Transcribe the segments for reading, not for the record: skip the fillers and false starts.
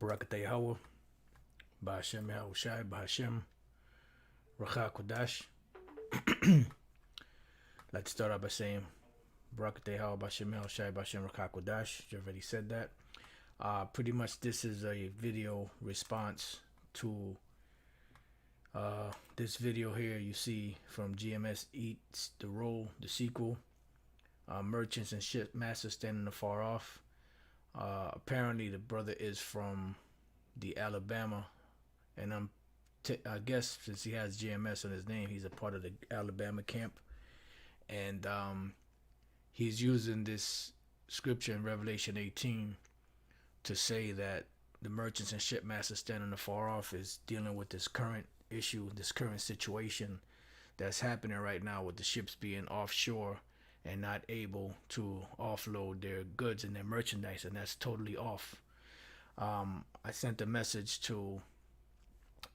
Barakatah Yahweh, Ba'ashem Yahushai, Ba'ashem Racha Kodash. Let's start out by saying Barakatah Yahweh, Ba'ashem Yahushai, Ba'ashem Racha Kodash. You already said that. Pretty much this is a video response to this video here you see from GMS Eats the Roll, the sequel. Merchants and shipmasters standing afar off. Apparently the brother is from the Alabama, and I guess since he has GMS on his name, he's a part of the Alabama camp, and he's using this scripture in Revelation 18 to say that the merchants and shipmasters standing afar off is dealing with this current issue, this current situation that's happening right now with the ships being offshore and not able to offload their goods and their merchandise, and that's totally off. I sent a message to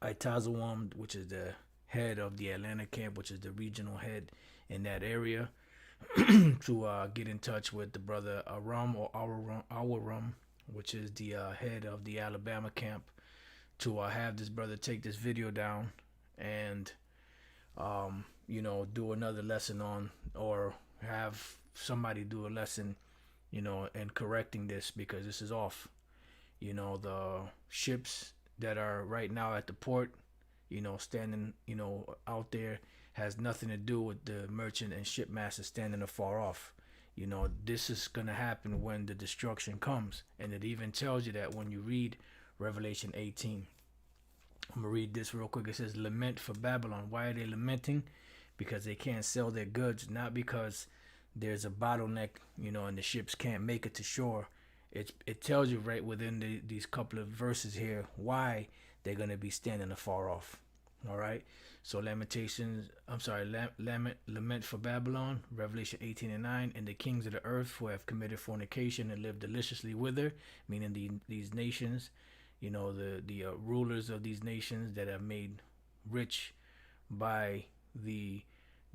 Itazawam, which is the head of the Atlanta camp, which is the regional head in that area, to get in touch with the brother Aram or Awaram, which is the head of the Alabama camp, to have this brother take this video down and do another lesson on, or have somebody do a lesson, and correcting this, because this is off. The ships that are right now at the port, standing, out there, has nothing to do with the merchant and shipmaster standing afar off. This is going to happen when the destruction comes. And it even tells you that when you read Revelation 18. I'm going to read this real quick. It says, lament for Babylon. Why are they lamenting? Because they can't sell their goods, not because there's a bottleneck, and the ships can't make it to shore. It tells you right within these couple of verses here why they're going to be standing afar off. All right. So lament for Babylon, Revelation 18:9, and the kings of the earth who have committed fornication and lived deliciously with her, meaning these nations, the rulers of these nations that have made rich by the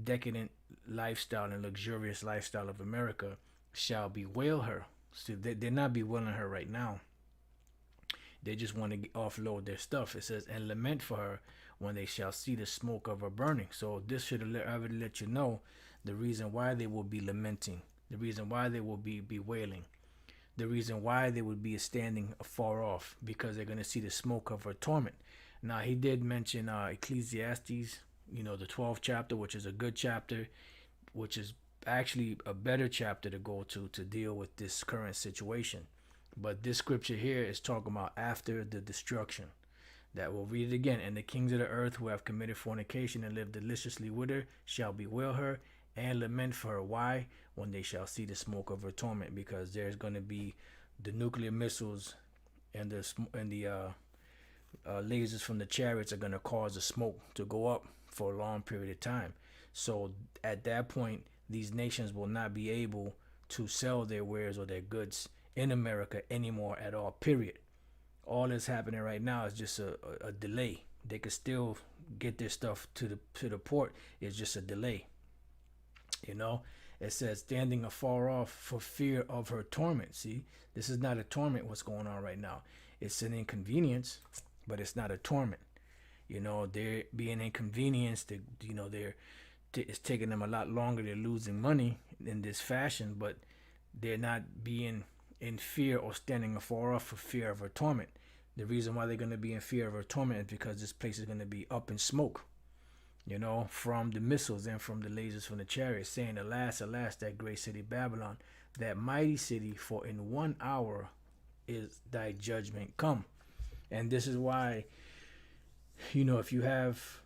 decadent lifestyle and luxurious lifestyle of America, shall bewail her. So they're not bewailing her right now. They just want to offload their stuff. It says, and lament for her when they shall see the smoke of her burning. So this should already let you know the reason why they will be lamenting, the reason why they will be bewailing, the reason why they would be standing afar off, because they're going to see the smoke of her torment. Now, he did mention Ecclesiastes, the 12th chapter, which is a good chapter, which is actually a better chapter to go to deal with this current situation. But this scripture here is talking about after the destruction. That we'll read it again. And the kings of the earth who have committed fornication and lived deliciously with her shall bewail her and lament for her. Why? When they shall see the smoke of her torment, because there's going to be the nuclear missiles and the lasers from the chariots are going to cause the smoke to go up for a long period of time. So at that point, these nations will not be able to sell their wares or their goods in America anymore at all, period. All that's happening right now is just a delay. They could still get their stuff to the port. It's just a delay. It says standing afar off for fear of her torment. See, this is not a torment what's going on right now. It's an inconvenience, but it's not a torment. They're being inconvenienced. It's taking them a lot longer. They're losing money in this fashion, but they're not being in fear or standing afar off for fear of her torment. The reason why they're going to be in fear of her torment is because this place is going to be up in smoke, from the missiles and from the lasers from the chariots, saying, alas, alas, that great city Babylon, that mighty city, for in 1 hour is thy judgment come. And this is why, if you have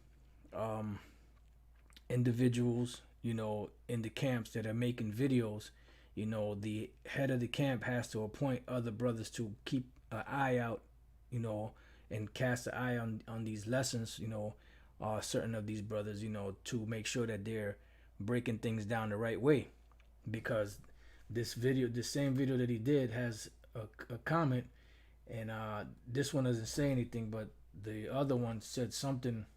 individuals, in the camps that are making videos, the head of the camp has to appoint other brothers to keep an eye out, and cast an eye on these lessons, certain of these brothers, to make sure that they're breaking things down the right way. Because the same video that he did has a comment, and this one doesn't say anything, but the other one said something,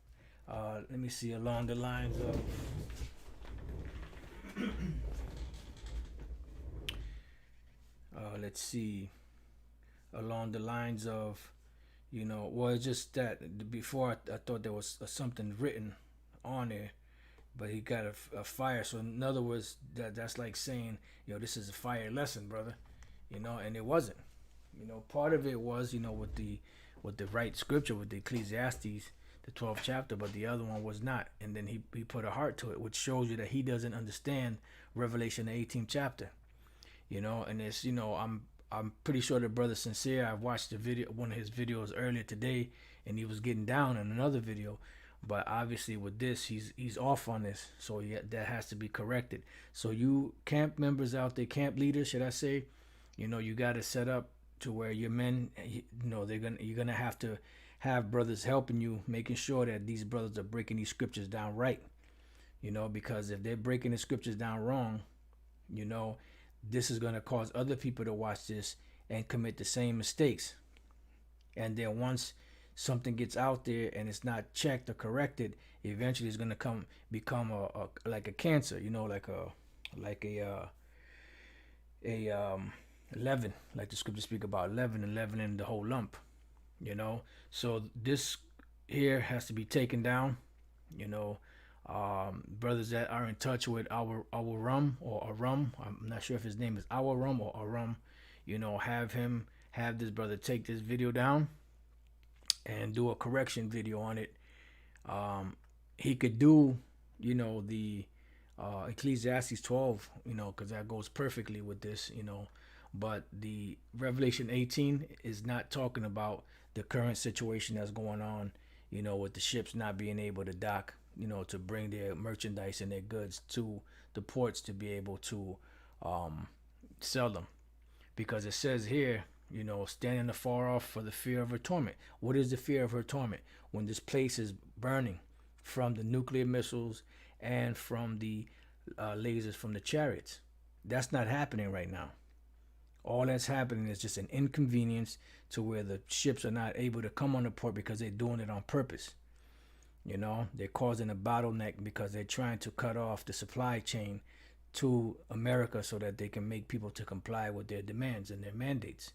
let me see, along the lines of let's see, along the lines of You know, well, it's just that before I thought there was something written on there, but he got a fire. So in other words, that's like saying, yo, this is a fire lesson, brother. You know, and it wasn't. You know, part of it was, you know, with the right scripture with the Ecclesiastes, the 12th chapter, but the other one was not. And then he put a heart to it, which shows you that he doesn't understand Revelation the 18th chapter. You know, and it's, you know, I'm pretty sure the brother sincere. I watched the video, one of his videos earlier today, and he was getting down in another video. But obviously with this, he's off on this, so yeah, that has to be corrected. So you camp members out there, camp leaders, should I say, you know, you got to set up to where your men, you know, you're gonna have to have brothers helping you, making sure that these brothers are breaking these scriptures down right. You know, because if they're breaking the scriptures down wrong, you know, this is gonna cause other people to watch this and commit the same mistakes. And then once something gets out there and it's not checked or corrected, eventually it's gonna become a like a cancer, you know, like a leaven, like the scripture speak about leaven and leavening the whole lump, you know. So this here has to be taken down, you know. Brothers that are in touch with our rum or Arum, I'm not sure if his name is our rum or Arum, you know, have this brother take this video down and do a correction video on it. He could do, you know, the Ecclesiastes 12, you know, because that goes perfectly with this, you know. But the Revelation 18 is not talking about the current situation that's going on, you know, with the ships not being able to dock, you know, to bring their merchandise and their goods to the ports to be able to sell them. Because it says here, you know, standing afar off for the fear of her torment. What is the fear of her torment? When this place is burning from the nuclear missiles and from the lasers from the chariots. That's not happening right now. All that's happening is just an inconvenience to where the ships are not able to come on the port because they're doing it on purpose. You know, they're causing a bottleneck because they're trying to cut off the supply chain to America so that they can make people to comply with their demands and their mandates.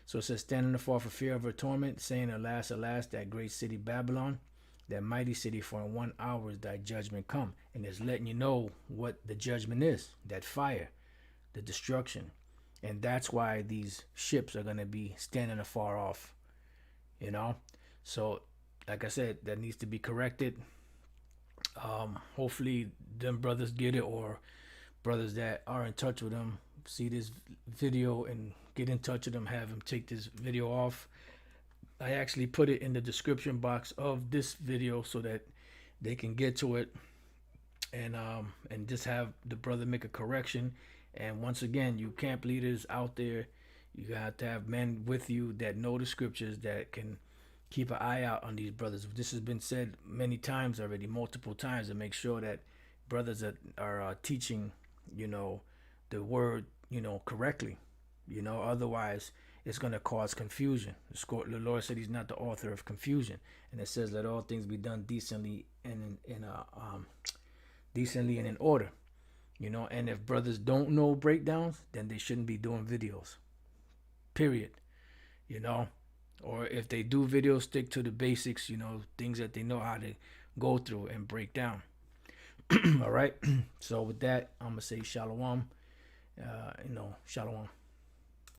So it says, standing afar for fear of her torment, saying, alas, alas, that great city Babylon, that mighty city, for in 1 hour is thy judgment come. And it's letting you know what the judgment is, that fire, the destruction. And that's why these ships are going to be standing afar off, you know. So, like I said, that needs to be corrected. Hopefully them brothers get it, or brothers that are in touch with them see this video and get in touch with them, have them take this video off. I actually put it in the description box of this video so that they can get to it and just have the brother make a correction. And once again, you camp leaders out there, you have to have men with you that know the scriptures, that can keep an eye out on these brothers. This has been said many times already, multiple times, to make sure that brothers that are teaching, you know, the word, you know, correctly. You know, otherwise it's going to cause confusion. The Lord said he's not the author of confusion. And it says, let all things be done decently and decently and in order. You know, and if brothers don't know breakdowns, then they shouldn't be doing videos. Period. You know, or if they do videos, stick to the basics, you know, things that they know how to go through and break down. All right. So with that, I'm going to say shalom. You know, shalom.